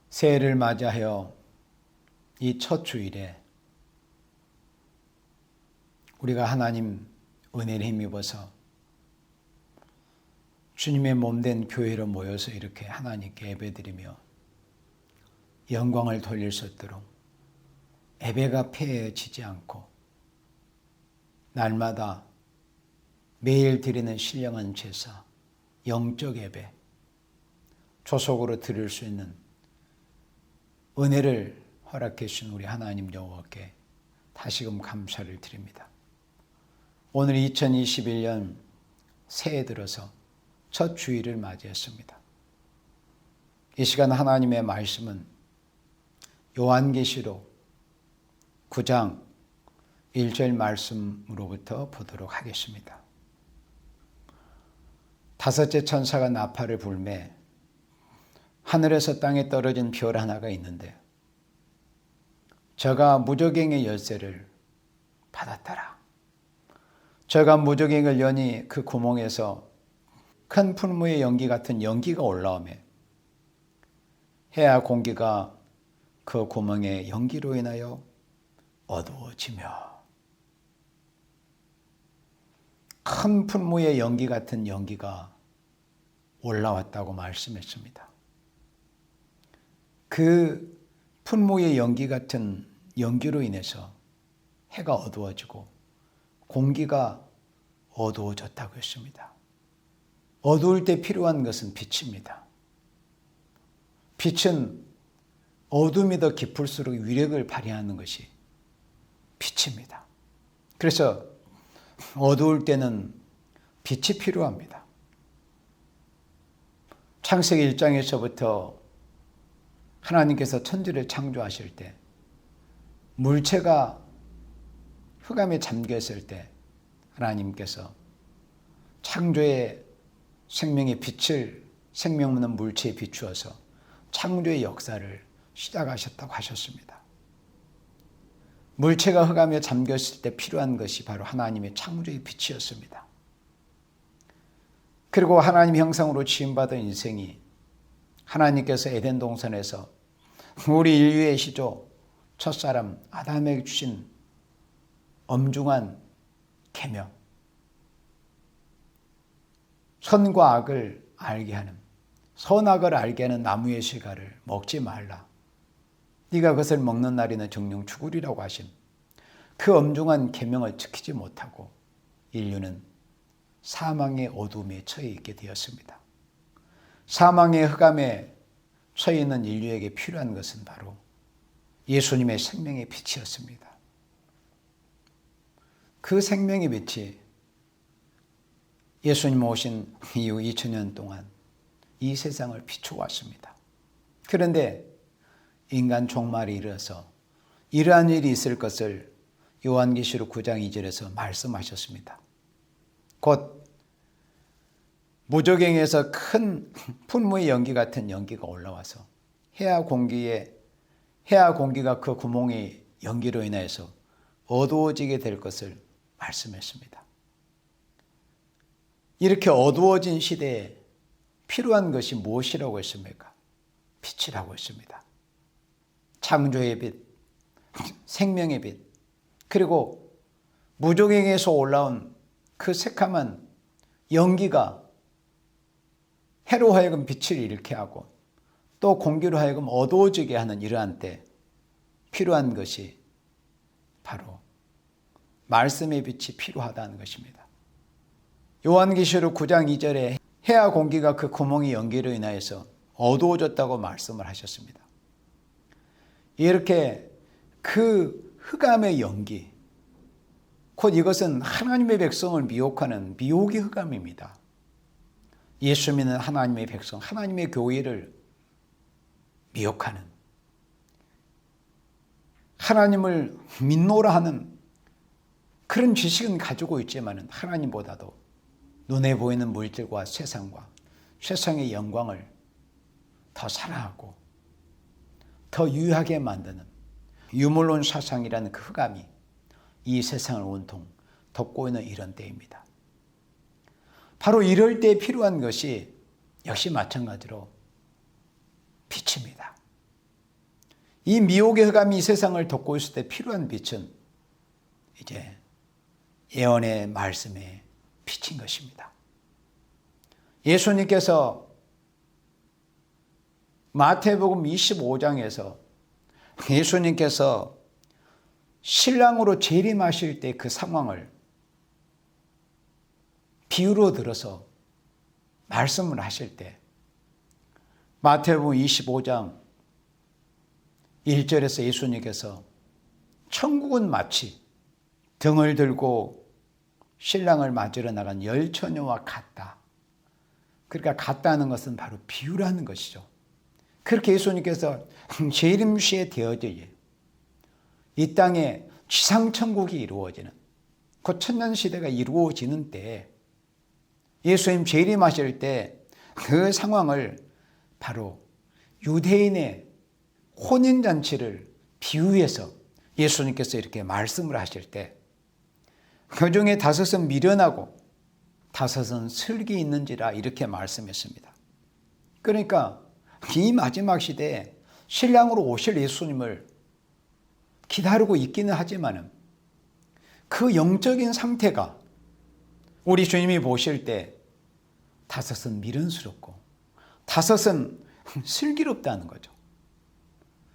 새해를 맞이하여 이 첫 주일에 우리가 하나님 은혜를 힘입어서 주님의 몸된 교회로 모여서 이렇게 하나님께 예배드리며 영광을 돌릴 수 있도록 예배가 폐해지지 않고 날마다 매일 드리는 신령한 제사, 영적 예배, 조속으로 드릴 수 있는 은혜를 허락해 주신 우리 하나님 여호와께 다시금 감사를 드립니다. 오늘 2021년 새해 들어서 첫 주일을 맞이했습니다. 이 시간 하나님의 말씀은 요한계시록 9장 1절 말씀으로부터 보도록 하겠습니다. 다섯째 천사가 나팔을 불매 하늘에서 땅에 떨어진 별 하나가 있는데 저가 무저갱의 열쇠를 받았더라. 저가 무저갱을 여니 그 구멍에서 큰 풀무의 연기 같은 연기가 올라오매 해와 공기가 그 구멍의 연기로 인하여 어두워지며 큰 풀무의 연기 같은 연기가 올라왔다고 말씀했습니다. 그 풀무의 연기 같은 연기로 인해서 해가 어두워지고 공기가 어두워졌다고 했습니다. 어두울 때 필요한 것은 빛입니다. 빛은 어둠이 더 깊을수록 위력을 발휘하는 것이 빛입니다. 그래서 어두울 때는 빛이 필요합니다. 창세기 1장에서부터 하나님께서 천지를 창조하실 때 물체가 흑암에 잠겼을 때 하나님께서 창조의 생명의 빛을 생명 없는 물체에 비추어서 창조의 역사를 시작하셨다고 하셨습니다. 물체가 흑암에 잠겼을 때 필요한 것이 바로 하나님의 창조의 빛이었습니다. 그리고 하나님 형상으로 지음받은 인생이 하나님께서 에덴 동산에서 우리 인류의 시조 첫사람 아담에게 주신 엄중한 계명, 선과 악을 알게 하는, 선악을 알게 하는 나무의 실과를 먹지 말라. 네가 그것을 먹는 날에는 정령 죽으리라고 하신 그 엄중한 계명을 지키지 못하고 인류는 사망의 어둠에 처해 있게 되었습니다. 사망의 흑암에 처해 있는 인류에게 필요한 것은 바로 예수님의 생명의 빛이었습니다. 그 생명의 빛이 예수님 오신 이후 2000년 동안 이 세상을 비춰왔습니다. 그런데 인간 종말이 이르러서 이러한 일이 있을 것을 요한계시록 9장 2절에서 말씀하셨습니다. 곧 무저갱에서 큰 풀무의 연기 같은 연기가 올라와서 해와 공기가 그 구멍의 연기로 인해서 어두워지게 될 것을 말씀했습니다. 이렇게 어두워진 시대에 필요한 것이 무엇이라고 했습니까? 빛이라고 했습니다. 창조의 빛, 생명의 빛, 그리고 무저갱에서 올라온 그 새카만 연기가 해로 하여금 빛을 잃게 하고 또 공기로 하여금 어두워지게 하는 이러한 때 필요한 것이 바로 말씀의 빛이 필요하다는 것입니다. 요한계시록 9장 2절에 해와 공기가 그 구멍의 연기로 인하여서 어두워졌다고 말씀을 하셨습니다. 이렇게 그 흑암의 연기, 곧 이것은 하나님의 백성을 미혹하는 미혹의 흑암입니다. 예수 믿는 하나님의 백성, 하나님의 교회를 미혹하는, 하나님을 믿노라 하는 그런 지식은 가지고 있지만 하나님보다도 눈에 보이는 물질과 세상의 영광을 더 사랑하고 더 유하게 만드는 유물론 사상이라는 그 흑암이 이 세상을 온통 덮고 있는 이런 때입니다. 바로 이럴 때 필요한 것이 역시 마찬가지로 빛입니다. 이 미혹의 흑암이 이 세상을 덮고 있을 때 필요한 빛은 이제 예언의 말씀에 비친 것입니다. 예수님께서 마태복음 25장에서 예수님께서 신랑으로 재림하실 때 그 상황을 비유로 들어서 말씀을 하실 때 마태복음 25장 1절에서 예수님께서 천국은 마치 등을 들고 신랑을 맞으러 나간 열 처녀와 같다. 그러니까 같다는 것은 바로 비유라는 것이죠. 그렇게 예수님께서 재림시에 되어질 이 땅에 지상천국이 이루어지는 그 천년시대가 이루어지는 때 예수님 재림하실 때 그 상황을 바로 유대인의 혼인잔치를 비유해서 예수님께서 이렇게 말씀을 하실 때 그 중에 5은 미련하고 5은 슬기 있는지라 이렇게 말씀했습니다. 그러니까 이 마지막 시대에 신랑으로 오실 예수님을 기다리고 있기는 하지만 그 영적인 상태가 우리 주님이 보실 때 5은 미련스럽고 5은 슬기롭다는 거죠.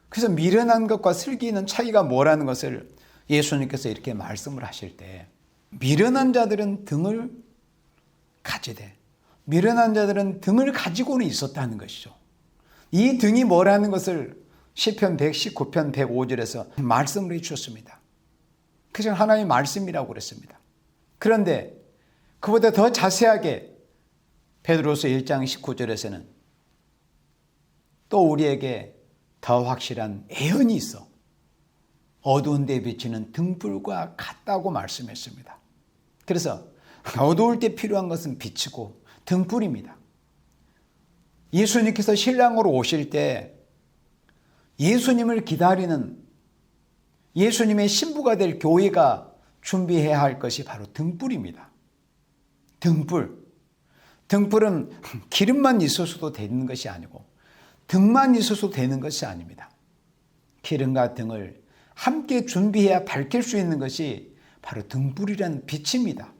그래서 미련한 것과 슬기는 차이가 뭐라는 것을 예수님께서 이렇게 말씀을 하실 때 미련한 자들은 등을 가지되 미련한 자들은 등을 가지고는 있었다는 것이죠. 이 등이 뭐라는 것을 시편 119편 105절에서 말씀을 해주셨습니다. 그것은 하나님의 말씀이라고 그랬습니다. 그런데 그보다 더 자세하게 베드로서 1장 19절에서는 또 우리에게 더 확실한 애언이 있어 어두운 데 비치는 등불과 같다고 말씀했습니다. 그래서 어두울 때 필요한 것은 빛이고 등불입니다. 예수님께서 신랑으로 오실 때 예수님을 기다리는 예수님의 신부가 될 교회가 준비해야 할 것이 바로 등불입니다. 등불은 기름만 있어서도 되는 것이 아니고 등만 있어서 되는 것이 아닙니다. 기름과 등을 함께 준비해야 밝힐 수 있는 것이 바로 등불이라는 빛입니다.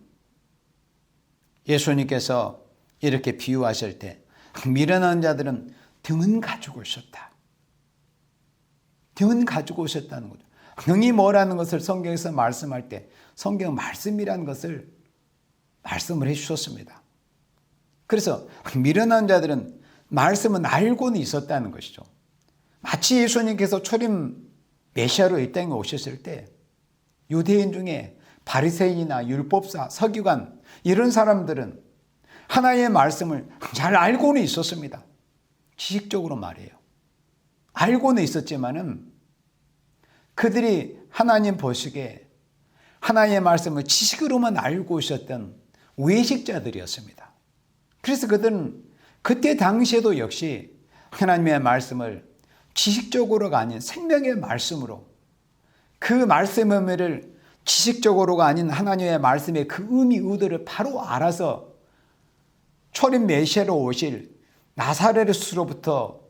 예수님께서 이렇게 비유하실 때 미련한 자들은 등은 가지고 있었다. 등은 가지고 오셨다는 거죠. 등이 뭐라는 것을 성경에서 말씀할 때 성경 말씀이라는 것을 말씀을 해주셨습니다. 그래서 미련한 자들은 말씀은 알고는 있었다는 것이죠. 마치 예수님께서 초림 메시아로 이 땅에 오셨을 때 유대인 중에 바리새인이나 율법사, 서기관 이런 사람들은 하나님의 말씀을 잘 알고는 있었습니다. 지식적으로 말이에요. 알고는 있었지만은 그들이 하나님 보시기에 하나님의 말씀을 지식으로만 알고 있었던 외식자들이었습니다. 그래서 그들은 그때 당시에도 역시 하나님의 말씀을 지식적으로가 아닌 생명의 말씀으로 그 말씀의 의미를 지식적으로가 아닌 하나님의 말씀의 그 의미, 의도를 바로 알아서 초림 메시아로 오실 나사렛으로부터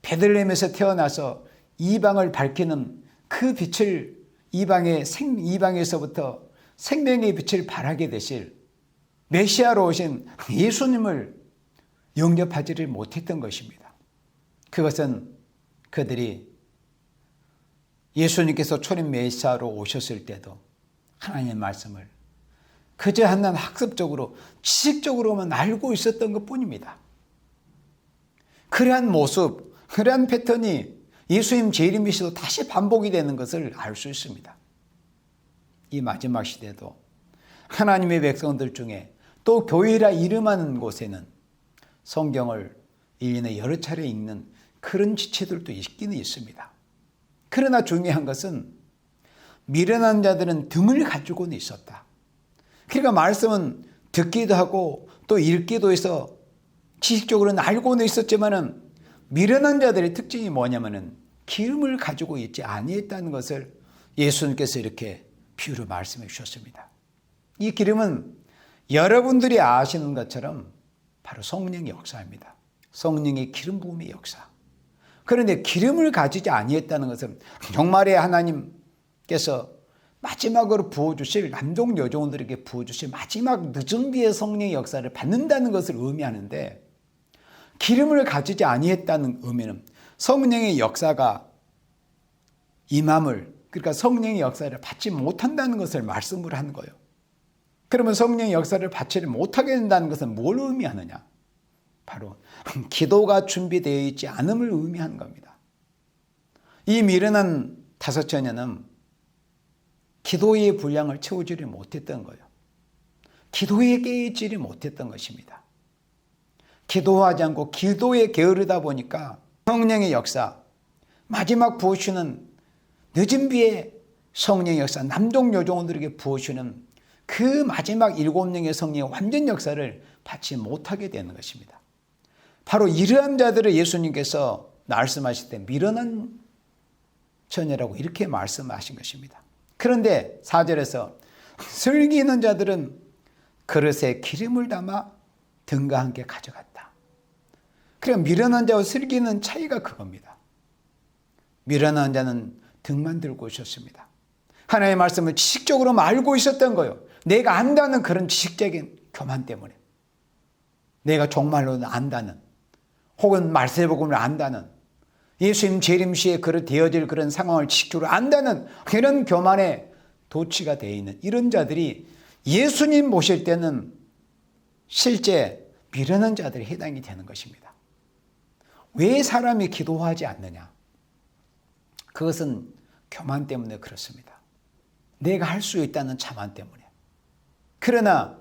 베들레헴에서 태어나서 이방을 밝히는 그 빛을 이방에서부터 생명의 빛을 발하게 되실 메시아로 오신 예수님을 영접하지를 못했던 것입니다. 그것은 그들이 예수님께서 초림 메시아로 오셨을 때도 하나님의 말씀을 그저 한낱 학습적으로 지식적으로만 알고 있었던 것뿐입니다. 그러한 모습, 그러한 패턴이 예수님 재림 시도 다시 반복이 되는 것을 알 수 있습니다. 이 마지막 시대도 하나님의 백성들 중에 또 교회라 이름하는 곳에는 성경을 1년에 여러 차례 읽는 그런 지체들도 있기는 있습니다. 그러나 중요한 것은 미련한 자들은 등을 가지고는 있었다. 그러니까 말씀은 듣기도 하고 또 읽기도 해서 지식적으로는 알고는 있었지만은 미련한 자들의 특징이 뭐냐면은 기름을 가지고 있지 아니했다는 것을 예수님께서 이렇게 비유로 말씀해 주셨습니다. 이 기름은 여러분들이 아시는 것처럼 바로 성령의 역사입니다. 성령의 기름 부음의 역사. 그런데 기름을 가지지 아니했다는 것은 종말에 하나님께서 마지막으로 부어주실 남종 여종들에게 부어주실 마지막 늦은 비의 성령의 역사를 받는다는 것을 의미하는데, 기름을 가지지 아니했다는 의미는 성령의 역사가 임함을, 그러니까 성령의 역사를 받지 못한다는 것을 말씀을 하는 거예요. 그러면 성령의 역사를 받지 못하게 된다는 것은 뭘 의미하느냐? 바로 기도가 준비되어 있지 않음을 의미하는 겁니다. 이 미련한 다섯 처녀는 기도의 분량을 채우지를 못했던 거예요. 기도에 깨어있지를 못했던 것입니다. 기도하지 않고 기도에 게으르다 보니까 성령의 역사, 마지막 부어주는 늦은 비의 성령의 역사, 남종 여종들에게 부어주는 그 마지막 7명의 성령의 완전 역사를 받지 못하게 되는 것입니다. 바로 이러한 자들을 예수님께서 말씀하실 때 미련한 처녀라고 이렇게 말씀하신 것입니다. 그런데 4절에서 슬기 있는 자들은 그릇에 기름을 담아 등과 함께 가져갔다. 그러니까 미련한 자와 슬기 있는 차이가 그겁니다. 미련한 자는 등만 들고 있었습니다. 하나님의 말씀을 지식적으로 알고 있었던 거예요. 내가 안다는 그런 지식적인 교만 때문에, 내가 정말로 안다는, 혹은 말세복음을 안다는, 예수님 재림시에 그릇 되어질 그런 상황을 지식적으로 안다는 그런 교만에 도취가 되어 있는 이런 자들이 예수님 모실 때는 실제 미련한 자들이 해당이 되는 것입니다. 왜 사람이 기도하지 않느냐? 그것은 교만 때문에 그렇습니다. 내가 할 수 있다는 자만 때문에. 그러나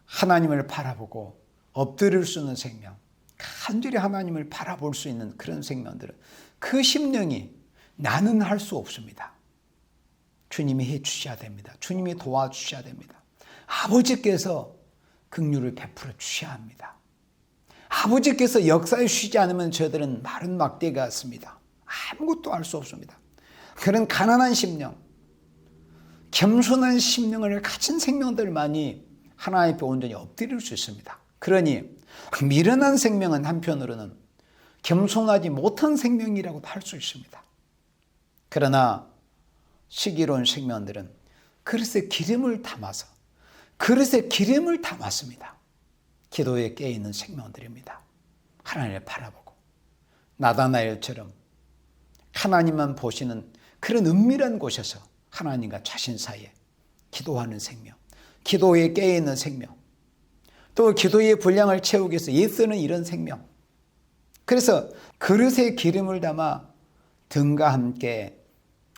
하나님을 바라보고 엎드릴 수 있는 생명, 간절히 하나님을 바라볼 수 있는 그런 생명들은 그 심령이 나는 할 수 없습니다. 주님이 해 주셔야 됩니다. 주님이 도와주셔야 됩니다. 아버지께서 긍휼을 베풀어 주셔야 합니다. 아버지께서 역사에 쉬지 않으면 저희들은 마른 막대 같습니다. 아무것도 할 수 없습니다. 그런 가난한 심령, 겸손한 심령을 가진 생명들만이 하나님 앞에 온전히 엎드릴 수 있습니다. 그러니 미련한 생명은 한편으로는 겸손하지 못한 생명이라고도 할 수 있습니다. 그러나 시기로운 생명들은 그릇에 기름을 담아서, 그릇에 기름을 담았습니다. 기도에 깨어있는 생명들입니다. 하나님을 바라보고 나다나엘처럼 하나님만 보시는 그런 은밀한 곳에서 하나님과 자신 사이에 기도하는 생명, 기도에 깨어있는 생명, 또 기도의 분량을 채우기 위해서 애쓰는 이런 생명. 그래서 그릇에 기름을 담아 등과 함께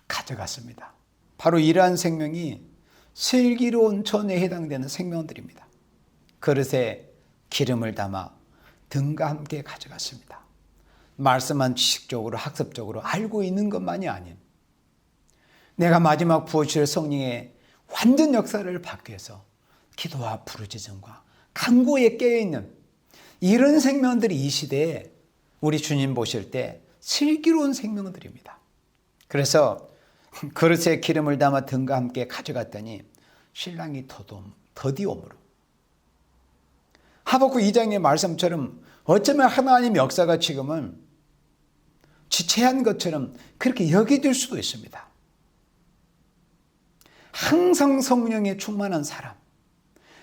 가져갔습니다. 바로 이러한 생명이 슬기로운 처녀에 해당되는 생명들입니다. 그릇에 기름을 담아 등과 함께 가져갔습니다. 말씀한 지식적으로 학습적으로 알고 있는 것만이 아닌, 내가 마지막 부어질 성령의 완전 역사를 받기 위해서 기도와 부르짖음과 간구에 깨어있는 이런 생명들이 이 시대에 우리 주님 보실 때 슬기로운 생명들입니다. 그래서 그릇에 기름을 담아 등과 함께 가져갔더니 신랑이 더디옴으로, 하박국 2장의 말씀처럼 어쩌면 하나님 역사가 지금은 지체한 것처럼 그렇게 여겨질 수도 있습니다. 항상 성령에 충만한 사람,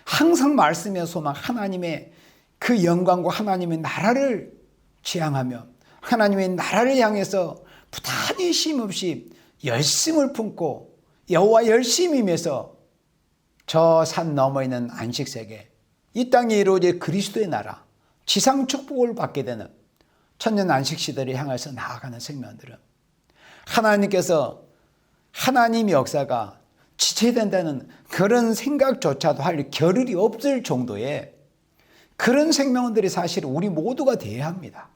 항상 말씀의 소망, 하나님의 그 영광과 하나님의 나라를 지향하며 하나님의 나라를 향해서 부단히 쉼없이 열심을 품고 여호와 열심히 임해서 저 산 너머 있는 안식세계, 이 땅에 이루어질 그리스도의 나라, 지상 축복을 받게 되는 천년 안식시대를 향해서 나아가는 생명들은 하나님께서 하나님의 역사가 지체된다는 그런 생각조차도 할 겨를이 없을 정도의 그런 생명들이 사실 우리 모두가 되어야 합니다.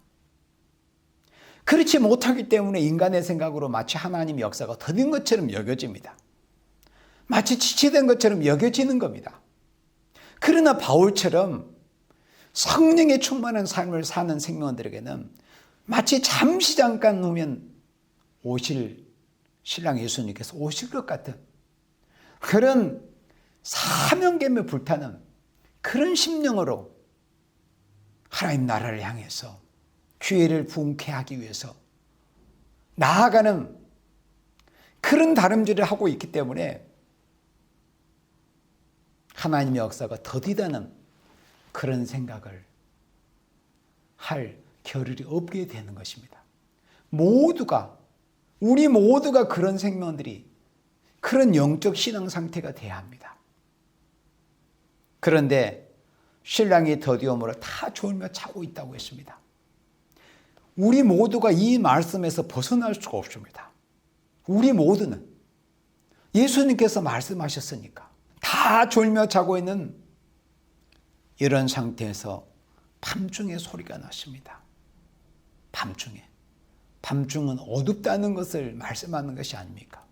그렇지 못하기 때문에 인간의 생각으로 마치 하나님의 역사가 더딘 것처럼 여겨집니다. 마치 지체된 것처럼 여겨지는 겁니다. 그러나 바울처럼 성령에 충만한 삶을 사는 생명들에게는 마치 잠시 잠깐 후면 오실 신랑 예수님께서 오실 것 같은 그런 사명감에 불타는 그런 심령으로 하나님 나라를 향해서 기회를 부흥케 하기 위해서 나아가는 그런 다름질을 하고 있기 때문에 하나님의 역사가 더디다는 그런 생각을 할 겨를이 없게 되는 것입니다. 우리 모두가 그런 생명들이, 그런 영적 신앙 상태가 돼야 합니다. 그런데 신랑이 더디움으로 다 졸며 자고 있다고 했습니다. 우리 모두가 이 말씀에서 벗어날 수가 없습니다. 우리 모두는 예수님께서 말씀하셨으니까 다 졸며 자고 있는 이런 상태에서 밤중에 소리가 났습니다. 밤중은 어둡다는 것을 말씀하는 것이 아닙니까?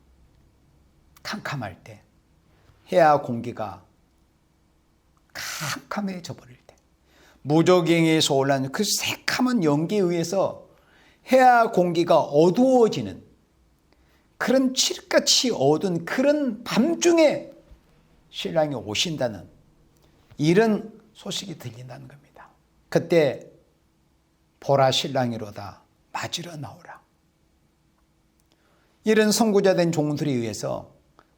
캄캄할 때, 해와 공기가 캄캄해져 버릴 때, 무저갱에서 올라오는 그 새카만 연기에 의해서 해와 공기가 어두워지는 그런 칠흑같이 어두운 그런 밤중에 신랑이 오신다는 이런 소식이 들린다는 겁니다. 그때 보라 신랑이로다 맞으러 나오라. 이런 선구자된 종들에 의해서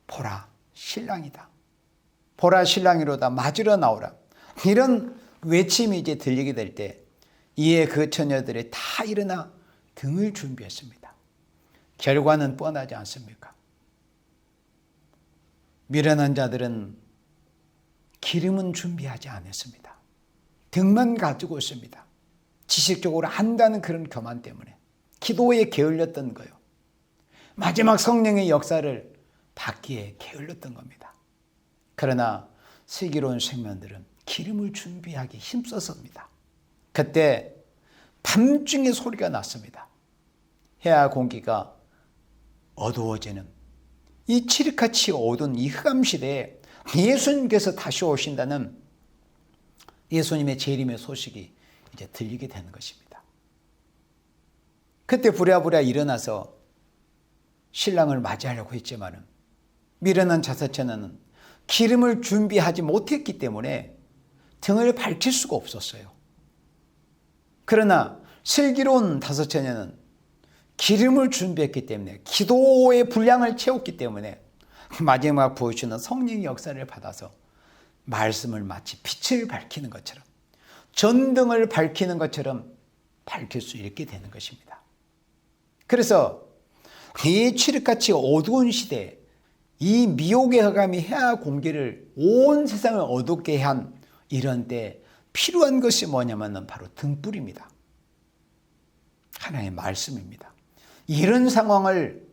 보라 신랑이다, 보라 신랑이로다 맞으러 나오라, 이런 외침이 이제 들리게 될 때 이에 그 처녀들이 다 일어나 등을 준비했습니다. 결과는 뻔하지 않습니까? 미련한 자들은 기름은 준비하지 않았습니다. 등만 가지고 있습니다. 지식적으로 한다는 그런 교만 때문에 기도에 게을렸던 거예요. 마지막 성령의 역사를 받기에 게을렀던 겁니다. 그러나 슬기로운 생명들은 기름을 준비하기 힘썼습니다. 그때 밤중에 소리가 났습니다. 해와 공기가 어두워지는 이 칠흑같이 어두운 이 흑암시대에 예수님께서 다시 오신다는 예수님의 재림의 소식이 이제 들리게 되는 것입니다. 그때 부랴부랴 일어나서 신랑을 맞이하려고 했지만 미련한 자서처녀는 기름을 준비하지 못했기 때문에 등을 밝힐 수가 없었어요. 그러나 슬기로운 다섯처녀는 기름을 준비했기 때문에, 기도의 분량을 채웠기 때문에 마지막 보여주는 성령의 역사를 받아서 말씀을 마치 빛을 밝히는 것처럼, 전등을 밝히는 것처럼 밝힐 수 있게 되는 것입니다. 그래서 이 칠흑같이 어두운 시대에 이 미혹의 흑암이 해와 공기를 온 세상을 어둡게 한 이런 때 필요한 것이 뭐냐면 바로 등불입니다. 하나님의 말씀입니다. 이런 상황을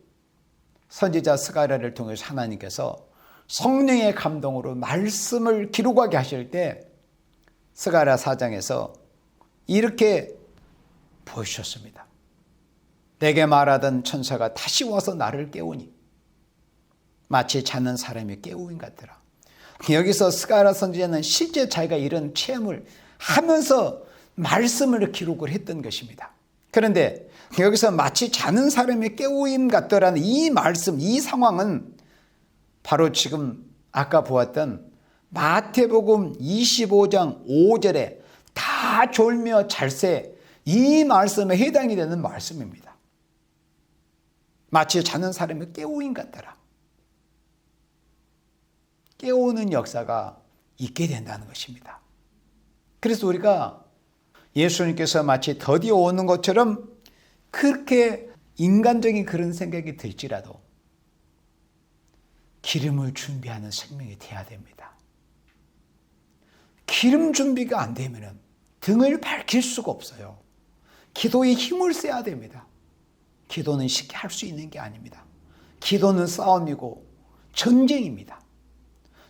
선지자 스가랴를 통해서 하나님께서 성령의 감동으로 말씀을 기록하게 하실 때 스가랴 4장에서 이렇게 보여주셨습니다. 내게 말하던 천사가 다시 와서 나를 깨우니 마치 자는 사람이 깨우인 같더라. 여기서 스가랴 선지자는 실제 자기가 이런 체험을 하면서 말씀을 기록을 했던 것입니다. 그런데 여기서 마치 자는 사람이 깨우임 같더라는 이 말씀, 이 상황은 바로 지금 아까 보았던 마태복음 25장 5절에 다 졸며 잘세, 이 말씀에 해당이 되는 말씀입니다. 마치 자는 사람이 깨우임 같더라. 깨우는 역사가 있게 된다는 것입니다. 그래서 우리가 예수님께서 마치 더디 오는 것처럼 그렇게 인간적인 그런 생각이 들지라도 기름을 준비하는 생명이 되어야 됩니다. 기름 준비가 안 되면 등을 밝힐 수가 없어요. 기도에 힘을 써야 됩니다. 기도는 쉽게 할 수 있는 게 아닙니다. 기도는 싸움이고 전쟁입니다.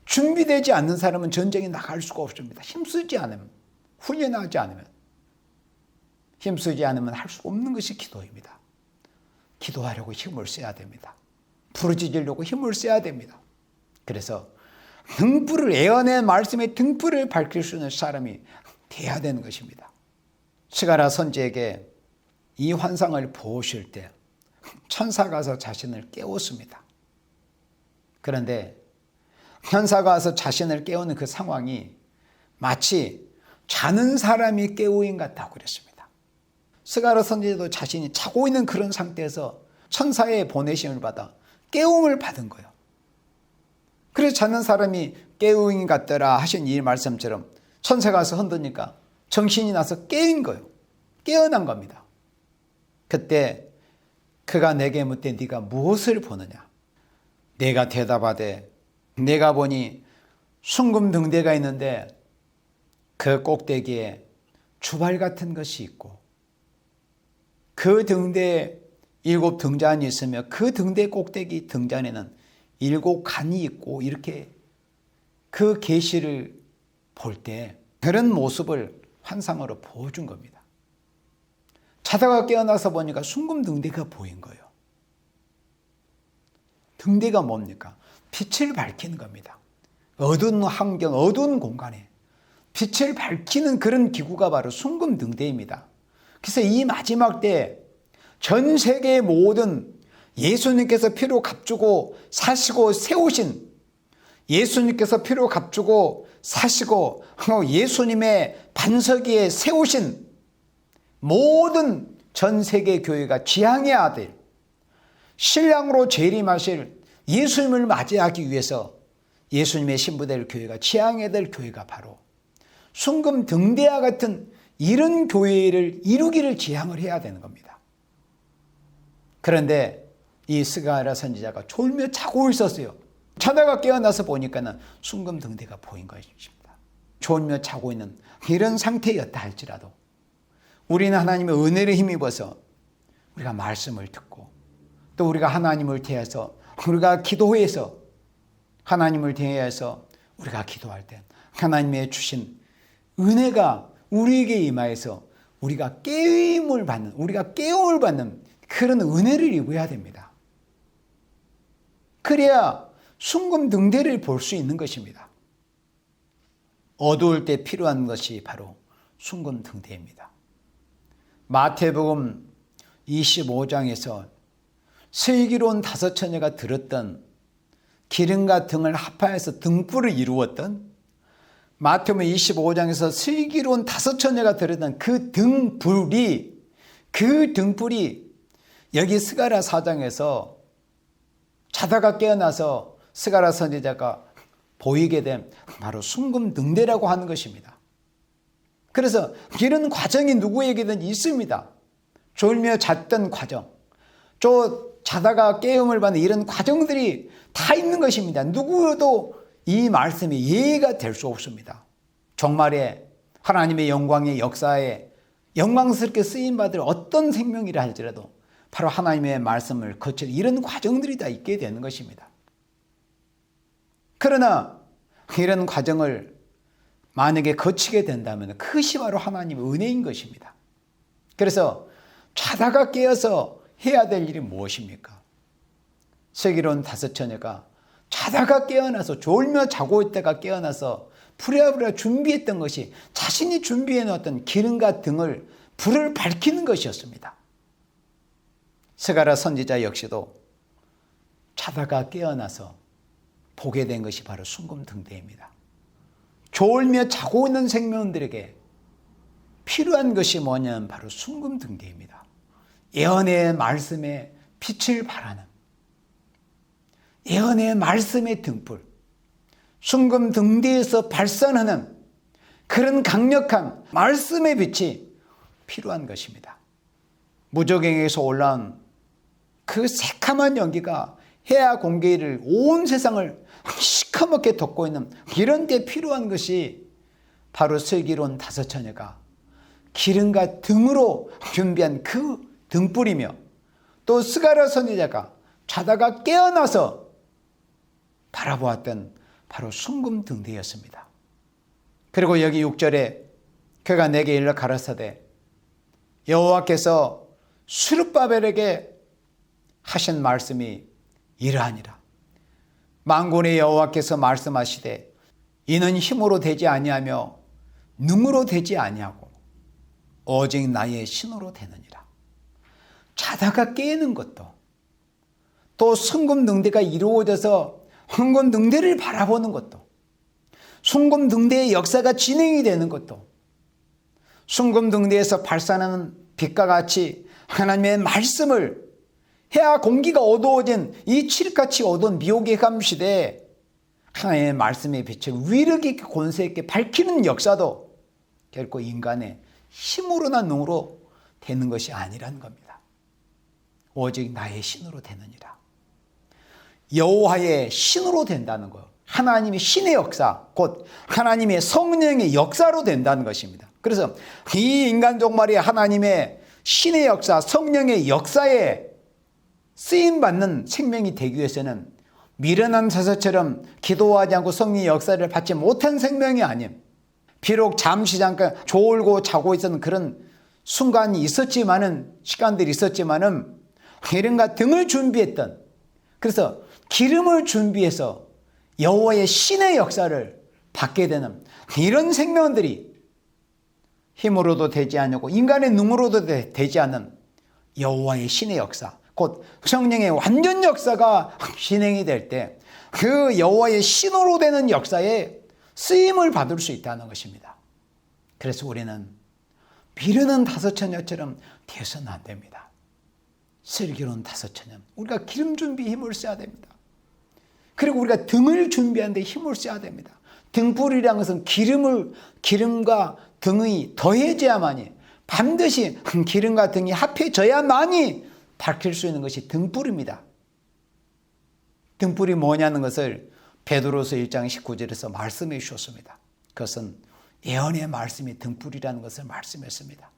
준비되지 않는 사람은 전쟁에 나갈 수가 없습니다. 힘쓰지 않으면, 훈련하지 않으면, 힘쓰지 않으면 할 수 없는 것이 기도입니다. 기도하려고 힘을 써야 됩니다. 부르짖으려고 힘을 써야 됩니다. 그래서 등불을, 예언의 말씀의 등불을 밝힐 수 있는 사람이 돼야 되는 것입니다. 스가랴 선지에게 이 환상을 보실 때 천사가 와서 자신을 깨웠습니다. 그런데 천사가 와서 자신을 깨우는 그 상황이 마치 자는 사람이 깨우인 같다고 그랬습니다. 스가랴 선지자도 자신이 자고 있는 그런 상태에서 천사의 보내심을 받아 깨움을 받은 거예요. 그래서 자는 사람이 깨우인 같더라 하신 이 말씀처럼 천사가 와서 흔드니까 정신이 나서 깨인 거예요. 깨어난 겁니다. 그때 그가 내게 묻되 네가 무엇을 보느냐? 내가 대답하되 내가 보니 숭금 등대가 있는데 그 꼭대기에 주발 같은 것이 있고 그 등대에 7 등잔이 있으며 그 등대 꼭대기 등잔에는 7 간이 있고 이렇게 그 계시를 볼 때 그런 모습을 환상으로 보여준 겁니다. 자다가 깨어나서 보니까 숭금 등대가 보인 거예요. 등대가 뭡니까? 빛을 밝히는 겁니다. 어두운 환경, 어두운 공간에 빛을 밝히는 그런 기구가 바로 숭금 등대입니다. 그래서 이 마지막 때 전 세계의 모든 예수님께서 피로 값주고 사시고 세우신 예수님께서 피로 값주고 사시고 예수님의 반석 위에 세우신 모든 전 세계 교회가 지향의 아들 신랑으로 재림하실 예수님을 맞이하기 위해서 예수님의 신부될 교회가 지향해야 될 교회가 바로 숭금 등대와 같은 이런 교회를 이루기를 지향을 해야 되는 겁니다. 그런데 이 스가랴 선지자가 졸며 자고 있었어요. 자다가 깨어나서 보니까는 숭금 등대가 보인 것입니다. 졸며 자고 있는 이런 상태였다 할지라도 우리는 하나님의 은혜를 힘입어서 우리가 말씀을 듣고 또 우리가 하나님을 대해서 우리가 기도해서 하나님을 대해서 우리가 기도할 때 하나님의 주신 은혜가 우리에게 임하여서 우리가 깨움을 받는 그런 은혜를 입어야 됩니다. 그래야 숭금 등대를 볼 수 있는 것입니다. 어두울 때 필요한 것이 바로 숭금 등대입니다. 마태복음 25장에서 슬기로운 5 처녀가 들었던 기름과 등을 합하여서 등불을 이루었던 마태복음 25장에서 슬기로운 5 처녀가 들었던 그 등불이 여기 스가랴 4장에서 자다가 깨어나서 스가랴 선지자가 보이게 된 바로 숭금 등대라고 하는 것입니다. 그래서 이런 과정이 누구에게든 있습니다. 졸며 잤던 과정, 자다가 깨움을 받는 이런 과정들이 다 있는 것입니다. 누구도 이 말씀이 예의가 될 수 없습니다. 종말에 하나님의 영광의 역사에 영광스럽게 쓰임받을 어떤 생명이라 할지라도 바로 하나님의 말씀을 거치는 이런 과정들이 다 있게 되는 것입니다. 그러나 이런 과정을 만약에 거치게 된다면 그것이 바로 하나님의 은혜인 것입니다. 그래서 자다가 깨어서 해야 될 일이 무엇입니까? 슬기로운 5 처녀가 자다가 깨어나서 졸며 자고 있다가 깨어나서 부랴부랴 준비했던 것이 자신이 준비해 놓았던 기름과 등을 불을 밝히는 것이었습니다. 스가랴 선지자 역시도 자다가 깨어나서 보게 된 것이 바로 숭금 등대입니다. 졸며 자고 있는 생명들에게 필요한 것이 뭐냐면 바로 숭금 등대입니다. 예언의 말씀에 빛을 발하는 예언의 말씀의 등불, 숭금 등대에서 발산하는 그런 강력한 말씀의 빛이 필요한 것입니다. 무저갱에서 올라온 그 새카만 연기가 해와 공기를 온 세상을 시커멓게 덮고 있는 이런 데 필요한 것이 바로 슬기로운 5 처녀가 기름과 등으로 준비한 그 등불이며 또 스가랴 선지자가 자다가 깨어나서 바라보았던 바로 숭금 등대였습니다. 그리고 여기 6절에 그가 내게 일러 가라사대 여호와께서 스룹바벨에게 하신 말씀이 이러하니라. 만군의 여호와께서 말씀하시되 이는 힘으로 되지 아니하며 능으로 되지 아니하고 오직 나의 신으로 되느니라. 자다가 깨는 것도 또 숭금 등대가 이루어져서 숭금 등대를 바라보는 것도 숭금 등대의 역사가 진행이 되는 것도 숭금 등대에서 발산하는 빛과 같이 하나님의 말씀을 해와 공기가 어두워진 이 칠흑같이 어두운 미혹의 감 시대에 하나님의 말씀의 빛을 위력 있게 권세 있게 밝히는 역사도 결코 인간의 힘으로나 능으로 되는 것이 아니라는 겁니다. 오직 나의 신으로 되느니라. 여호와의 신으로 된다는 것, 하나님의 신의 역사, 곧 하나님의 성령의 역사로 된다는 것입니다. 그래서 이 인간 종말이 하나님의 신의 역사, 성령의 역사에 쓰임받는 생명이 되기 위해서는 미련한 사자처럼 기도하지 않고 성령의 역사를 받지 못한 생명이 아님, 비록 잠시 잠깐 졸고 자고 있었던 그런 순간이 있었지만은, 시간들이 있었지만은 기름과 등을 준비했던, 그래서 기름을 준비해서 여호와의 신의 역사를 받게 되는 이런 생명들이 힘으로도 되지 않고 인간의 능으로도 되지 않은 여호와의 신의 역사, 곧 성령의 완전 역사가 진행이 될 때 그 여호와의 신으로 되는 역사에 쓰임을 받을 수 있다는 것입니다. 그래서 우리는 미르는 다섯처녀처럼 되어서는 안 됩니다. 슬기로운 다섯처녀, 우리가 기름 준비 힘을 써야 됩니다. 그리고 우리가 등을 준비하는데 힘을 써야 됩니다. 등불이라는 것은 기름과 등이 더해져야만이, 반드시 기름과 등이 합해져야만이 밝힐 수 있는 것이 등불입니다. 등불이 뭐냐는 것을 베드로서 1장 19절에서 말씀해 주셨습니다. 그것은 예언의 말씀이 등불이라는 것을 말씀했습니다.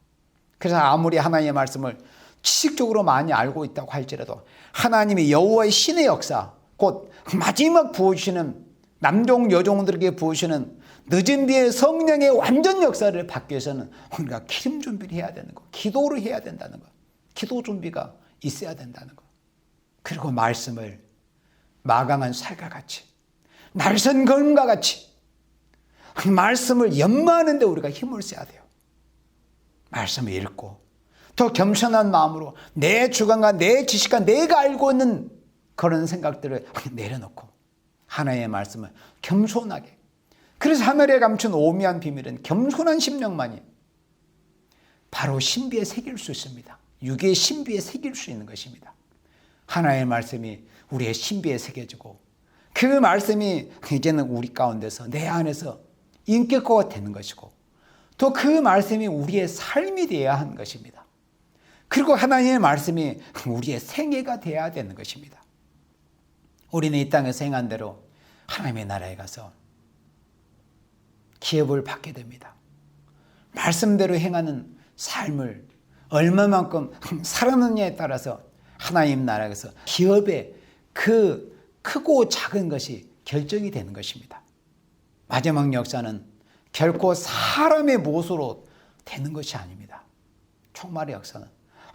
그래서 아무리 하나님의 말씀을 지식적으로 많이 알고 있다고 할지라도 하나님의 여호와의 신의 역사, 곧 마지막 부어주시는 남종 여종들에게 부으시는 늦은 비의 성령의 완전 역사를 받기 위해서는 우리가 기름 준비를 해야 되는 것, 기도를 해야 된다는 것, 기도 준비가 있어야 된다는 것. 그리고 말씀을 마강한 살과 같이, 날선 검과 같이 말씀을 연마하는 데 우리가 힘을 써야 돼요. 말씀을 읽고 더 겸손한 마음으로 내 주관과 내 지식과 내가 알고 있는 그런 생각들을 내려놓고 하나님의 말씀을 겸손하게, 그래서 하늘에 감춘 오묘한 비밀은 겸손한 심령만이 바로 신비에 새길 수 있습니다. 육의 신비에 새길 수 있는 것입니다. 하나님의 말씀이 우리의 신비에 새겨지고 그 말씀이 이제는 우리 가운데서 내 안에서 인격화가 되는 것이고 또 그 말씀이 우리의 삶이 되어야 하는 것입니다. 그리고 하나님의 말씀이 우리의 생애가 되어야 되는 것입니다. 우리는 이 땅에서 행한 대로 하나님의 나라에 가서 기업을 받게 됩니다. 말씀대로 행하는 삶을 얼마만큼 살았느냐에 따라서 하나님 나라에서 기업의 그 크고 작은 것이 결정이 되는 것입니다. 마지막 역사는 결코 사람의 못으로 되는 것이 아닙니다. 총말의 역사는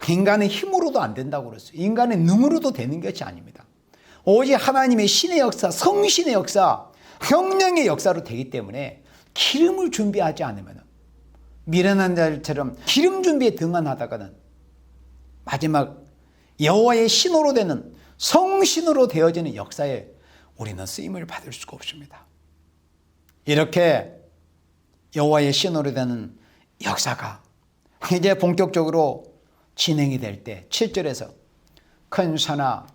인간의 힘으로도 안 된다고 그랬어요. 인간의 능으로도 되는 것이 아닙니다. 오직 하나님의 신의 역사, 성신의 역사, 성령의 역사로 되기 때문에 기름을 준비하지 않으면 미련한 자들처럼 기름 준비에 등한하다가는 마지막 여호와의 신으로 되는 성신으로 되어지는 역사에 우리는 쓰임을 받을 수가 없습니다. 이렇게 여호와의 신으로 되는 역사가 이제 본격적으로 진행이 될 때 7절에서 큰 산아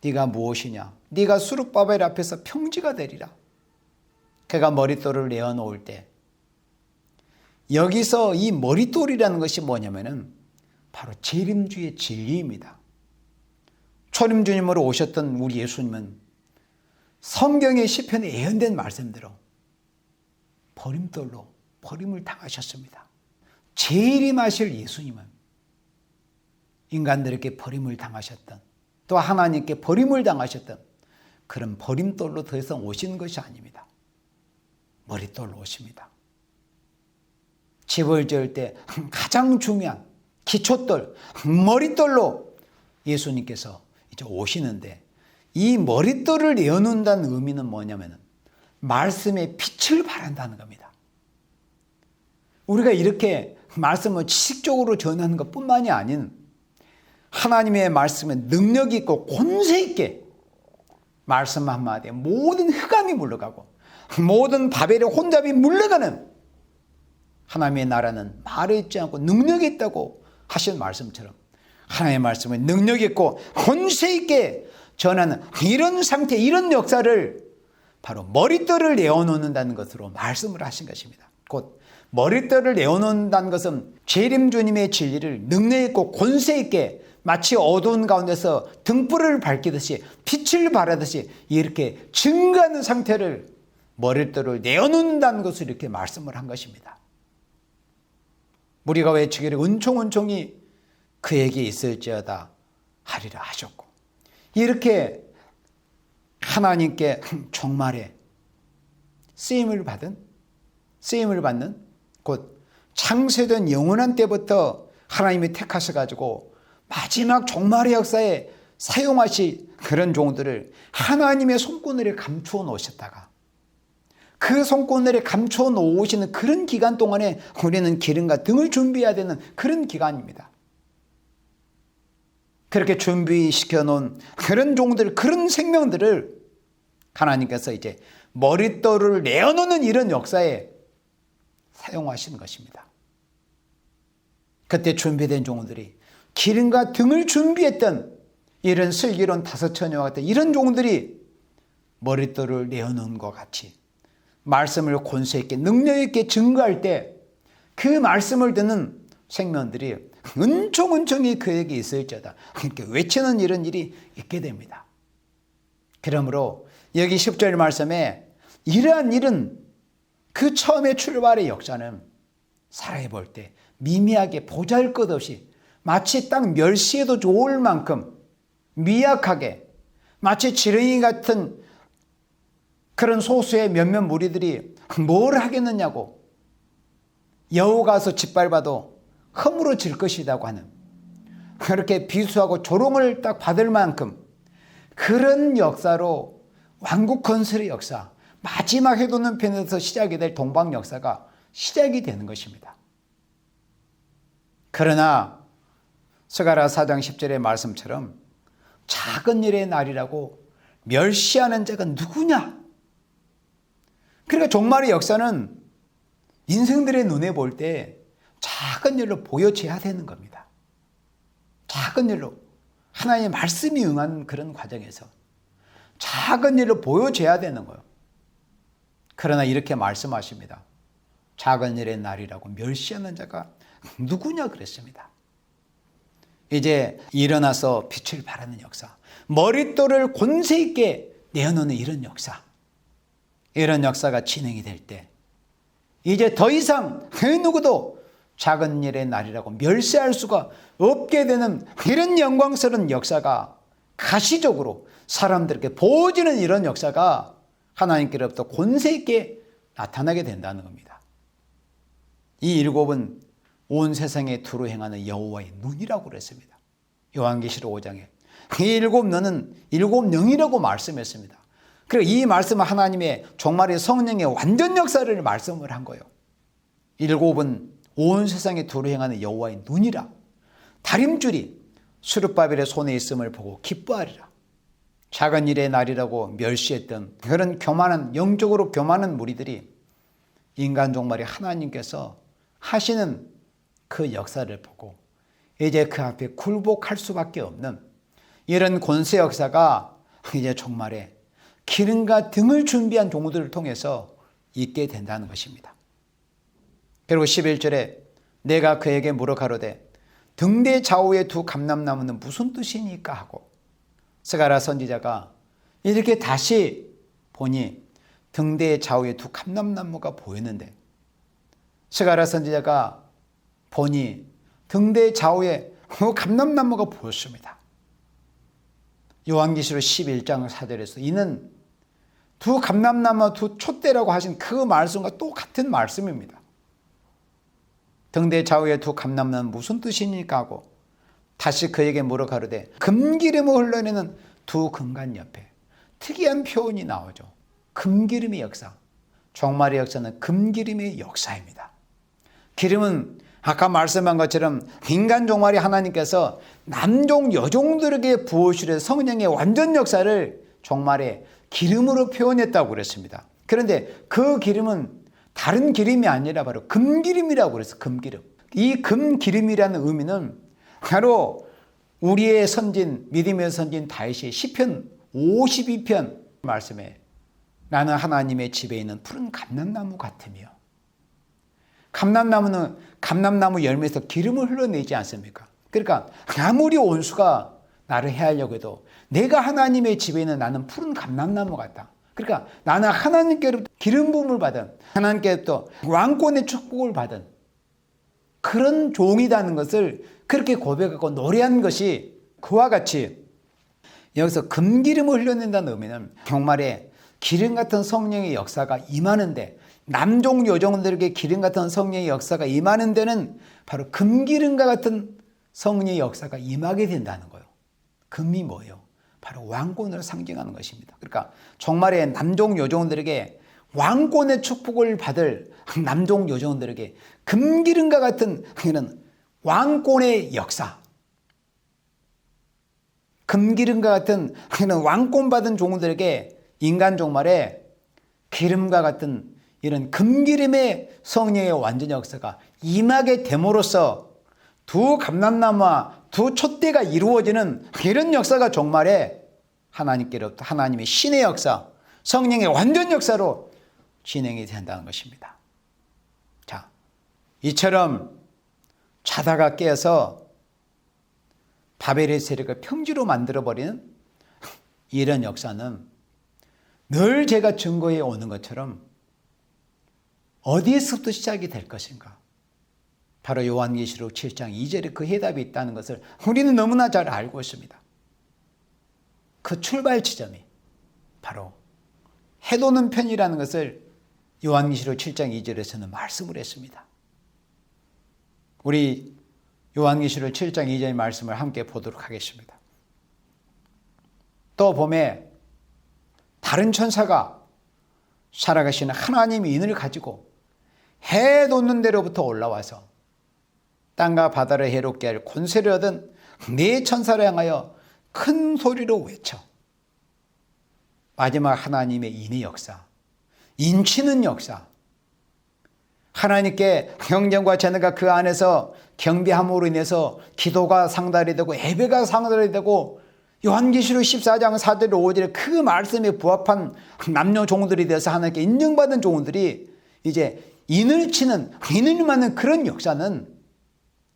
네가 무엇이냐, 네가 수룹바벨 앞에서 평지가 되리라. 그가 머릿돌을 내어놓을 때, 여기서 이 머릿돌이라는 것이 뭐냐면은 바로 재림주의 진리입니다. 초림주님으로 오셨던 우리 예수님은 성경의 시편에 예언된 말씀대로 버림돌로 버림을 당하셨습니다. 재림하실 예수님은 인간들에게 버림을 당하셨던, 또 하나님께 버림을 당하셨던 그런 버림돌로 더 이상 오시는 것이 아닙니다. 머릿돌로 오십니다. 집을 지을 때 가장 중요한 기초돌, 머릿돌로 예수님께서 이제 오시는데, 이 머릿돌을 내어놓는다는 의미는 뭐냐면 말씀의 빛을 발한다는 겁니다. 우리가 이렇게 말씀을 지식적으로 전하는 것뿐만이 아닌 하나님의 말씀에 능력 있고 권세 있게 말씀 한마디에 모든 흑암이 물러가고 모든 바벨의 혼잡이 물러가는 하나님의 나라는 말에 있지 않고 능력이 있다고 하신 말씀처럼 하나님의 말씀을 능력 있고 권세 있게 전하는 이런 상태, 이런 역사를 바로 머릿돌을 내어놓는다는 것으로 말씀을 하신 것입니다. 곧 머릿돌을 내어놓는다는 것은 재림 주님의 진리를 능력 있고 권세 있게 마치 어두운 가운데서 등불을 밝히듯이 빛을 발하듯이 이렇게 증거하는 상태를 머릿돌을 내어놓는다는 것을 이렇게 말씀을 한 것입니다. 우리가 외치기를 은총이 그에게 있을지어다 하리라 하셨고, 이렇게 하나님께 종말에 쓰임을 받는 곧 창세된 영원한 때부터 하나님이 택하셔가지고 마지막 종말의 역사에 사용하실 그런 종들을 하나님의 손권을에 감추어 놓으셨다가 그 손권을에 감추어 놓으시는 그런 기간 동안에 우리는 기름과 등을 준비해야 되는 그런 기간입니다. 그렇게 준비시켜 놓은 그런 종들, 그런 생명들을 하나님께서 이제 머릿돌을 내어놓는 이런 역사에 사용하시는 것입니다. 그때 준비된 종들이 기름과 등을 준비했던 이런 슬기로운 다섯 처녀와 같은 이런 종들이 머릿돌을 내어놓은 것 같이 말씀을 권세 있게 능력 있게 증거할 때 그 말씀을 듣는 생명들이 은총이 그에게 있을지어다 이렇게 외치는 이런 일이 있게 됩니다. 그러므로 여기 10절 말씀에 이러한 일은 그 처음에 출발의 역사는 살아해 볼 때 미미하게 보잘것없이 마치 딱 멸시해도 좋을 만큼 미약하게 마치 지렁이 같은 그런 소수의 몇몇 무리들이 뭘 하겠느냐고 여우 가서 짓밟아도 허물어질 것이라고 하는 그렇게 비수하고 조롱을 딱 받을 만큼 그런 역사로 왕국 건설의 역사, 마지막 해돋는 편에서 시작이 될 동방 역사가 시작이 되는 것입니다. 그러나 스가랴 4장 10절의 말씀처럼 작은 일의 날이라고 멸시하는 자가 누구냐? 그러니까 종말의 역사는 인생들의 눈에 볼 때 작은 일로 보여져야 되는 겁니다. 작은 일로 하나님의 말씀이 응한 그런 과정에서 작은 일로 보여져야 되는 거예요. 그러나 이렇게 말씀하십니다. 작은 일의 날이라고 멸시하는 자가 누구냐 그랬습니다. 이제 일어나서 빛을 발하는 역사, 머릿돌을 권세 있게 내어놓는 이런 역사, 이런 역사가 진행이 될 때 이제 더 이상 그 누구도 작은 일의 날이라고 멸시할 수가 없게 되는 이런 영광스러운 역사가 가시적으로 사람들에게 보여지는 이런 역사가 하나님께로부터 권세 있게 나타나게 된다는 겁니다. 이 일곱은 온 세상에 두루 행하는 여호와의 눈이라고 그랬습니다. 요한계시록 5장에 이 일곱 눈은 일곱 영이라고 말씀했습니다. 그리고 이 말씀은 하나님의 종말의 성령의 완전 역사를 말씀을 한 거예요. 일곱은 온 세상에 두루 행하는 여호와의 눈이라. 다림줄이 수르바벨의 손에 있음을 보고 기뻐하리라. 작은 일의 날이라고 멸시했던 그런 교만한, 영적으로 교만한 무리들이 인간 종말에 하나님께서 하시는 그 역사를 보고 이제 그 앞에 굴복할 수밖에 없는 이런 권세 역사가 이제 종말에 기름과 등을 준비한 종들을 통해서 있게 된다는 것입니다. 그리고 11절에 내가 그에게 물어 가로되 등대 좌우에 두 감람나무는 무슨 뜻이니까 하고 스가랴 선지자가 이렇게 다시 보니 등대 좌우에 두 감람나무가 보였는데 스가랴 선지자가 보니 등대 좌우에 감람나무가 보였습니다. 요한계시록 11장 4절에서 이는 두 감람나무 두 촛대라고 하신 그 말씀과 똑같은 말씀입니다. 등대 좌우에 두 감람나무는 무슨 뜻이니까 하고 다시 그에게 물어 가로되 금기름을 흘러내는 두 금관 옆에 특이한 표현이 나오죠. 금기름의 역사. 종말의 역사는 금기름의 역사입니다. 기름은 아까 말씀한 것처럼 인간 종말이 하나님께서 남종 여종들에게 부으시려 성령의 완전 역사를 종말에 기름으로 표현했다고 그랬습니다. 그런데 그 기름은 다른 기름이 아니라 바로 금기름이라고 그랬어요. 금기름. 이 금기름이라는 의미는 바로 우리의 선진, 믿음의 선진 다윗이 시편 52편 말씀에 나는 하나님의 집에 있는 푸른 감람나무 같으며, 감람나무는 감람나무 열매에서 기름을 흘러내지 않습니까? 그러니까 아무리 온수가 나를 해하려고 해도 내가 하나님의 집에 있는 나는 푸른 감람나무 같다. 그러니까 나는 하나님께로부터 기름 부음을 받은, 하나님께로부터 왕권의 축복을 받은 그런 종이라는 것을 그렇게 고백하고 노래한 것이, 그와 같이 여기서 금기름을 흘려낸다는 의미는 정말에 기름 같은 성령의 역사가 임하는데, 남종 여종들에게 기름 같은 성령의 역사가 임하는 데는 바로 금기름과 같은 성령의 역사가 임하게 된다는 거예요. 금이 뭐예요? 바로 왕권을 상징하는 것입니다. 그러니까 정말에 남종 여종들에게 왕권의 축복을 받을 남종 여종들에게 금기름과 같은 이런 왕권의 역사, 금기름과 같은 이런 왕권 받은 종들에게 인간 종말에 기름과 같은 이런 금기름의 성령의 완전 역사가 임하게 됨으로써 두 감람나무와 두 촛대가 이루어지는 이런 역사가 정말에 하나님께로부터 하나님의 신의 역사, 성령의 완전 역사로 진행이 된다는 것입니다. 자, 이처럼 자다가 깨어서 바벨의 세력을 평지로 만들어버리는 이런 역사는 늘 제가 증거해 오는 것처럼 어디에서부터 시작이 될 것인가? 바로 요한계시록 7장 2절에 그 해답이 있다는 것을 우리는 너무나 잘 알고 있습니다. 그 출발 지점이 바로 해도는 편이라는 것을 요한계시록 7장 2절에서는 말씀을 했습니다. 우리 요한계시록 7장 2절의 말씀을 함께 보도록 하겠습니다. 또 봄에 다른 천사가 살아가시는 하나님의 인을 가지고 해 돋는 데로부터 올라와서 땅과 바다를 해롭게 할 권세를 얻은 네 천사를 향하여 큰 소리로 외쳐 마지막 하나님의 인의 역사, 인치는 역사, 하나님께 경전과 제사가 그 안에서 경배함으로 인해서 기도가 상달이 되고 예배가 상달이 되고 요한계시록 14장 4절 5절에 그 말씀에 부합한 남녀 종들이 되어서 하나님께 인정받은 종들이 이제 인을 치는, 인을 맞는 그런 역사는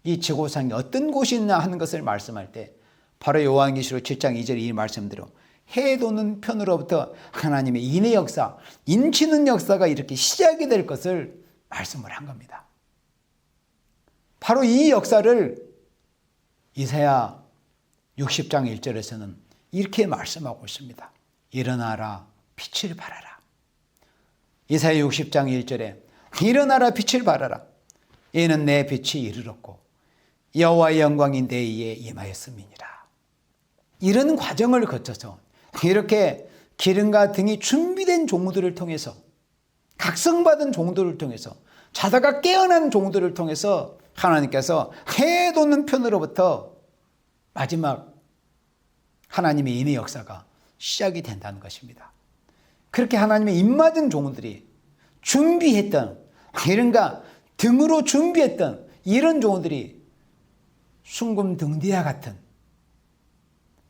이 지구상에 어떤 곳이 있나 하는 것을 말씀할 때 바로 요한계시록 7장 2절 이 말씀대로 해 도는 편으로부터 하나님의 인의 역사, 인치는 역사가 이렇게 시작이 될 것을 말씀을 한 겁니다. 바로 이 역사를 이사야 60장 1절에서는 이렇게 말씀하고 있습니다. 일어나라 빛을 발하라. 이사야 60장 1절에 일어나라 빛을 발하라. 이는 내 빛이 이르렀고 여호와의 영광이 내 위에 임하였음이니라. 이런 과정을 거쳐서 이렇게 기름과 등이 준비된 종들을 통해서, 각성받은 종들을 통해서, 자다가 깨어난 종들을 통해서 하나님께서 해 돋는 편으로부터 마지막 하나님의 인의 역사가 시작이 된다는 것입니다. 그렇게 하나님의 입맞은 종들이 준비했던, 이른가 등으로 준비했던 이런 종들이 순금 등대와 같은,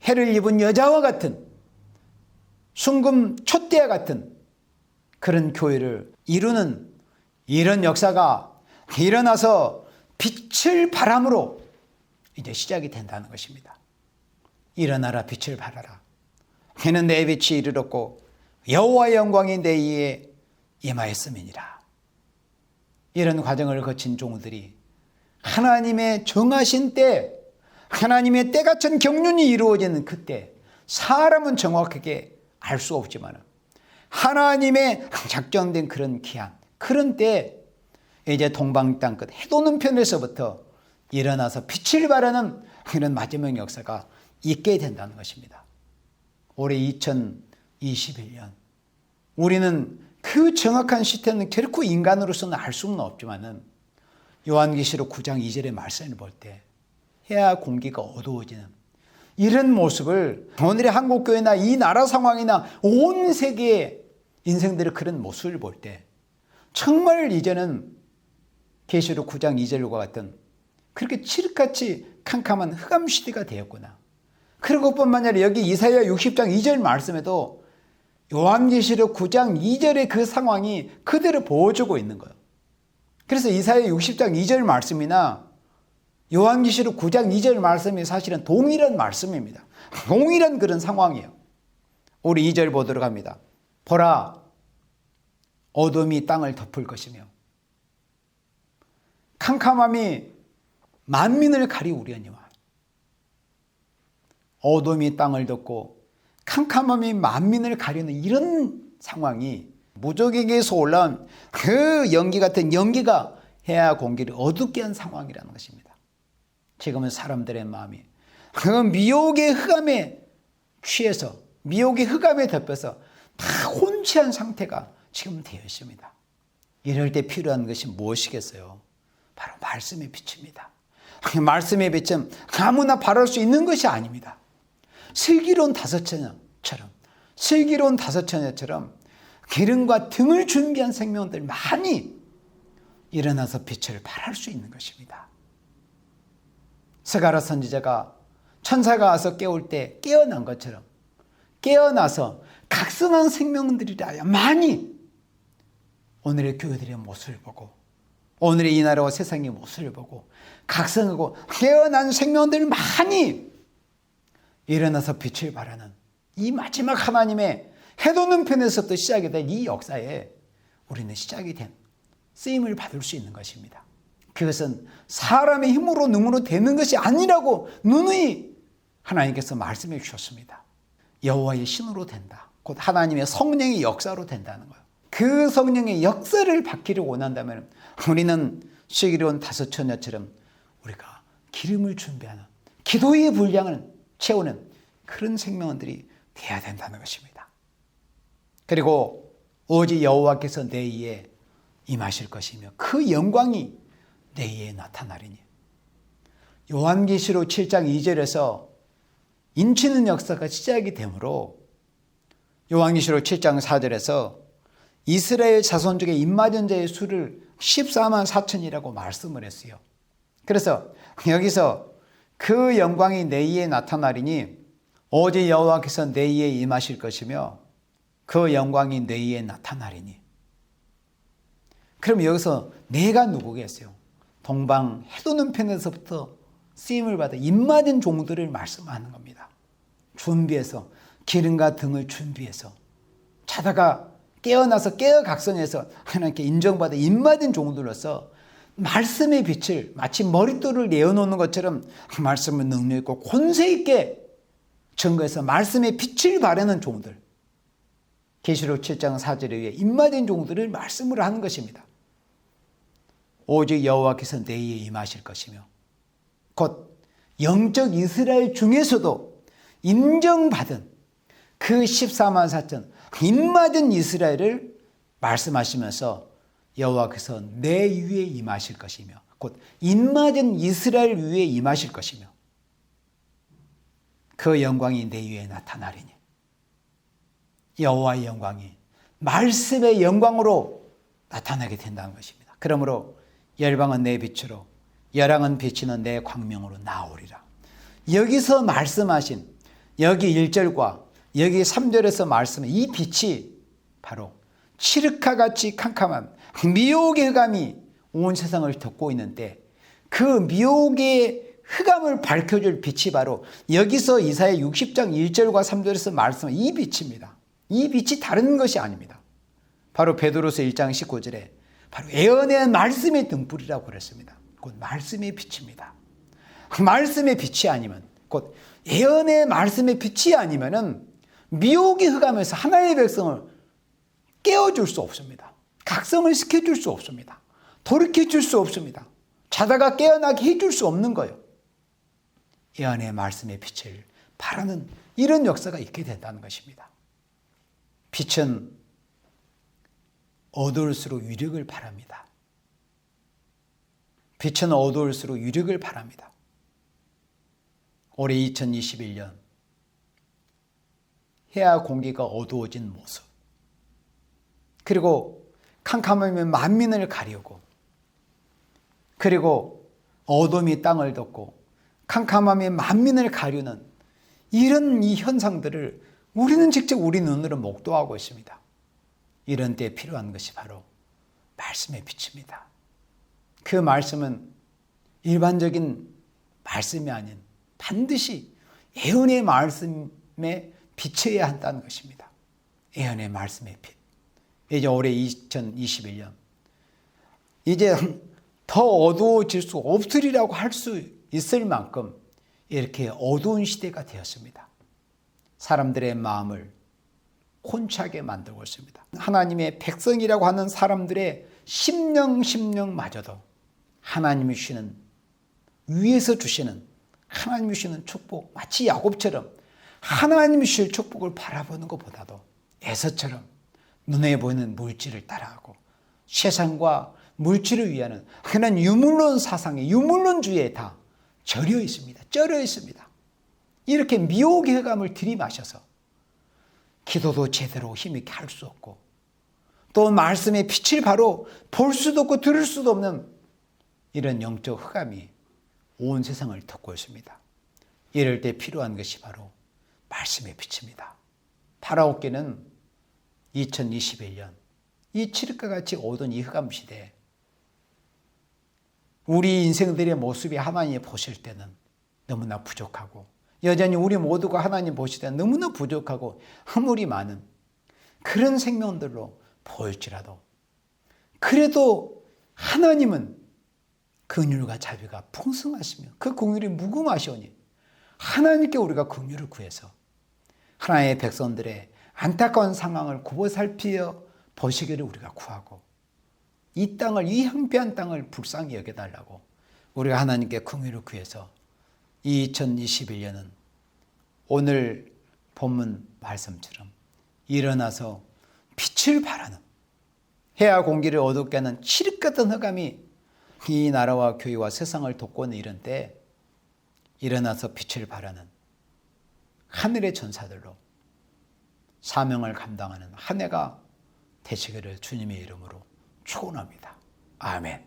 해를 입은 여자와 같은, 순금 촛대와 같은 그런 교회를 이루는 이런 역사가 일어나서 빛을 발함으로 이제 시작이 된다는 것입니다. 일어나라 빛을 발하라. 해는 내 빛이 이르렀고 여호와의 영광이 내 위에 임하였음이니라. 이런 과정을 거친 종들이 하나님의 정하신 때, 하나님의 때같은 경륜이 이루어지는 그때, 사람은 정확하게 알 수 없지만 하나님의 작정된 그런 기한, 그런 때 이제 동방 땅끝 해돋는 편에서부터 일어나서 빛을 발하는 이런 마지막 역사가 있게 된다는 것입니다. 올해 2021년 우리는 그 정확한 시태는 결코 인간으로서는 알 수는 없지만 요한계시록 9장 2절의 말씀을 볼 때 해와 공기가 어두워지는 이런 모습을 오늘의 한국교회나 이 나라 상황이나 온 세계의 인생들의 그런 모습을 볼 때 정말 이제는 계시록 9장 2절과 같은 그렇게 칠흑같이 캄캄한 흑암 시대가 되었구나. 그리고 뿐만 아니라 여기 이사야 60장 2절 말씀에도 요한계시록 9장 2절의 그 상황이 그대로 보여주고 있는 거예요. 그래서 이사야 60장 2절 말씀이나 요한계시록 9장 2절 말씀이 사실은 동일한 말씀입니다. 동일한 그런 상황이에요. 우리 2절 보도록 합니다. 보라, 어둠이 땅을 덮을 것이며 캄캄함이 만민을 가리우려니와. 어둠이 땅을 덮고 캄캄함이 만민을 가리는 이런 상황이 무적에게서 올라온 그 연기 같은 연기가 해와 공기를 어둡게 한 상황이라는 것입니다. 지금은 사람들의 마음이 그 미혹의 흑암에 취해서 미혹의 흑암에 덮여서 다 혼취한 상태가 지금 되어 있습니다. 이럴 때 필요한 것이 무엇이겠어요? 바로 말씀의 빛입니다. 말씀의 빛은 아무나 바랄 수 있는 것이 아닙니다. 슬기로운 다섯처녀처럼 기름과 등을 준비한 생명들 많이 일어나서 빛을 발할 수 있는 것입니다. 스가랴 선지자가 천사가 와서 깨울 때 깨어난 것처럼 깨어나서 각성한 생명들이라 많이 오늘의 교회들의 모습을 보고 오늘의 이 나라와 세상의 모습을 보고 각성하고 깨어난 생명들 많이 일어나서 빛을 발하는 이 마지막 하나님의 해돋는 편에서부터 시작이 된 이 역사에 우리는 시작이 된 쓰임을 받을 수 있는 것입니다. 그것은 사람의 힘으로 능으로 되는 것이 아니라고 누누이 하나님께서 말씀해 주셨습니다. 여호와의 신으로 된다. 곧 하나님의 성령의 역사로 된다는 거예요. 그 성령의 역사를 받기를 원한다면 우리는 슬기로운 다섯처녀처럼 우리가 기름을 준비하는 기도의 분량을 채우는 그런 생명들이 되어야 된다는 것입니다. 그리고 오직 여호와께서 내 위에 임하실 것이며 그 영광이 내 위에 나타나리니. 요한계시록 7장 2절에서 인치는 역사가 시작이 되므로 요한계시록 7장 4절에서 이스라엘 자손 중에 입맞은 자의 수를 14만 4천이라고 말씀을 했어요. 그래서 여기서 그 영광이 내 위에 나타나리니 오직 여호와께서 내 위에 임하실 것이며 그 영광이 내 위에 나타나리니. 그럼 여기서 내가 누구겠어요? 동방 해돋는 편에서부터 쓰임을 받아 입맞은 종들을 말씀하는 겁니다. 준비해서 기름과 등을 준비해서 자다가 깨어나서 깨어 각성해서 하나님께 인정받아 입맞은 종들로서 말씀의 빛을 마치 머릿돌을 내어놓는 것처럼 말씀을 능력 있고 권세 있게 증거해서 말씀의 빛을 바라는 종들, 계시록 7장 4절에 의해 입맞은 종들을 말씀으로 하는 것입니다. 오직 여호와께서 내 위에 임하실 것이며 곧 영적 이스라엘 중에서도 인정받은 그 14만 4천 입맞은 이스라엘을 말씀하시면서 여호와께서 내 위에 임하실 것이며 곧 입맞은 이스라엘 위에 임하실 것이며 그 영광이 내 위에 나타나리니. 여호와의 영광이 말씀의 영광으로 나타나게 된다는 것입니다. 그러므로 열방은 내 빛으로 열왕은 비치는 내 광명으로 나오리라. 여기서 말씀하신 여기 1절과 여기 3절에서 말씀한 이 빛이 바로 칠흑과 같이 캄캄한 미혹의 흑암이 온 세상을 덮고 있는데 그 미혹의 흑암을 밝혀줄 빛이 바로 여기서 이사야 60장 1절과 3절에서 말씀한 이 빛입니다. 이 빛이 다른 것이 아닙니다. 바로 베드로서 1장 19절에 바로 예언의 말씀의 등불이라고 그랬습니다. 곧 말씀의 빛입니다. 말씀의 빛이 아니면 곧 예언의 말씀의 빛이 아니면은 미혹의 흑암에서 하나님의 백성을 깨워줄 수 없습니다. 각성을 시켜줄 수 없습니다. 돌이켜줄 수 없습니다. 자다가 깨어나게 해줄 수 없는 거예요. 예언의 말씀의 빛을 바라는 이런 역사가 있게 된다는 것입니다. 빛은 어두울수록 위력을 발합니다. 빛은 어두울수록 위력을 발합니다. 올해 2021년 해와 공기가 어두워진 모습, 그리고 캄캄하면 만민을 가리우고, 그리고 어둠이 땅을 덮고 캄캄함이 만민을 가르는 이런 이 현상들을 우리는 직접 우리 눈으로 목도하고 있습니다. 이런 때에 필요한 것이 바로 말씀의 빛입니다. 그 말씀은 일반적인 말씀이 아닌 반드시 예언의 말씀에 비춰야 한다는 것입니다. 예언의 말씀의 빛. 이제 올해 2021년 이제 더 어두워질 수 없으리라고 할 수 있을 만큼 이렇게 어두운 시대가 되었습니다. 사람들의 마음을 혼차게 만들고 있습니다. 하나님의 백성이라고 하는 사람들의 심령마저도 하나님이 주시는, 위에서 주시는 하나님이 주시는 축복, 마치 야곱처럼 하나님이 주실 축복을 바라보는 것보다도 에서처럼 눈에 보이는 물질을 따라하고 세상과 물질을 위하는 그런 유물론 사상에, 유물론주의에 다 절여 있습니다. 쩔어 있습니다. 이렇게 미혹의 흑암을 들이마셔서 기도도 제대로 힘있게 할 수 없고 또 말씀의 빛을 바로 볼 수도 없고 들을 수도 없는 이런 영적 흑암이 온 세상을 덮고 있습니다. 이럴 때 필요한 것이 바로 말씀의 빛입니다. 바라옵기는 2021년 이 칠흑과 같이 어두운 이 흑암 시대에 우리 인생들의 모습이 하나님이 보실 때는 너무나 부족하고 여전히 우리 모두가 하나님 보실 때는 너무나 부족하고 허물이 많은 그런 생명들로 보일지라도 그래도 하나님은 긍휼과 자비가 풍성하시며 그 긍휼이 무궁하시오니 하나님께 우리가 긍휼을 구해서 하나님의 백성들의 안타까운 상황을 굽어 살피어 보시기를 우리가 구하고 이 땅을, 이 황폐한 땅을 불쌍히 여겨달라고 우리가 하나님께 긍휼을 구해서 2021년은 오늘 본문 말씀처럼 일어나서 빛을 발하는 해와 공기를 어둡게 하는 칠흑 같은 흑암이 이 나라와 교회와 세상을 덮고 있는 이런 때에 일어나서 빛을 발하는 하늘의 전사들로 사명을 감당하는 한 해가 되시기를 주님의 이름으로 축원합니다. 아멘.